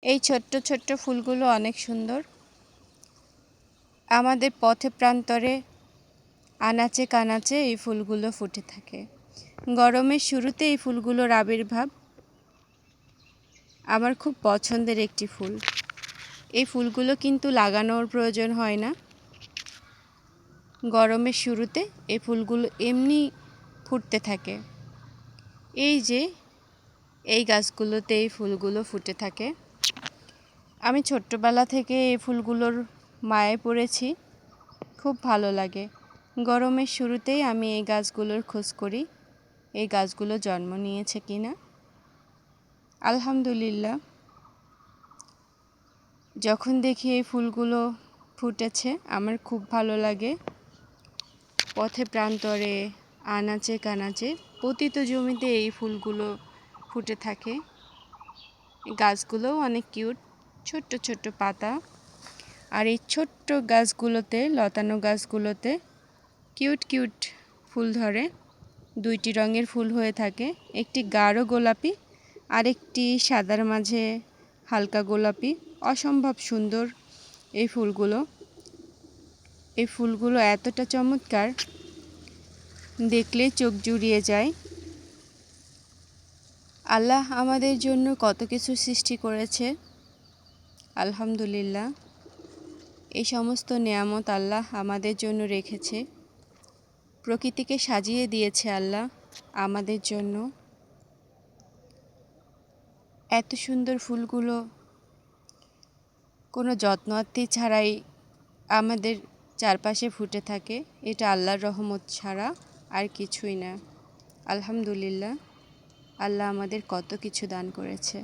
এই ছোট্ট ছোট্ট ফুলগুলো অনেক সুন্দর। আমাদের পথে প্রান্তরে আনাচে কানাচে এই ফুলগুলো ফুটে থাকে। গরমের শুরুতে এই ফুলগুলোর আবির্ভাব আমার খুব পছন্দের একটি ফুল। এই ফুলগুলো কিন্তু লাগানোর প্রয়োজন হয় না। গরমের শুরুতে এই ফুলগুলো এমনি ফুটতে থাকে। এই যে এই গাছগুলোতে এই ফুলগুলো ফুটে থাকে। আমি ছোট্টবেলা থেকে এই ফুলগুলোর মায়ায় পড়েছি, খুব ভালো লাগে। গরমের শুরুতেই আমি এই গাছগুলোর খোঁজ করি, এই গাছগুলো জন্ম নিয়েছে কিনা। আলহামদুলিল্লাহ, যখন দেখি এই ফুলগুলো ফুটেছে আমার খুব ভালো লাগে। পথে প্রান্তরে আনাচে কানাচে পতিত জমিতে এই ফুলগুলো ফুটে থাকে। গাছগুলোও অনেক কিউট, ছোট্ট ছোট্ট পাতা। আর এই ছোট্ট গাছগুলোতে, লতানো গাছগুলোতে কিউট কিউট ফুল ধরে। দুইটি রঙের ফুল হয়ে থাকে, একটি গাঢ় গোলাপি আর একটি সাদার মাঝে হালকা গোলাপি। অসম্ভব সুন্দর এই ফুলগুলো। এই ফুলগুলো এতটা চমৎকার, দেখলে চোখ জুড়িয়ে যায়। আল্লাহ আমাদের জন্য কত কিছু সৃষ্টি করেছে, আলহামদুলিল্লাহ। এই সমস্ত নেয়ামত আল্লাহ আমাদের জন্য রেখেছে। প্রকৃতিকে সাজিয়ে দিয়েছে আল্লাহ আমাদের জন্য। এত সুন্দর ফুলগুলো কোনো যত্নআত্তি ছাড়াই আমাদের চারপাশে ফুটে থাকে। এটা আল্লাহর রহমত ছাড়া আর কিছুই না। আলহামদুলিল্লাহ, আল্লাহ আমাদের কত কিছু দান করেছে।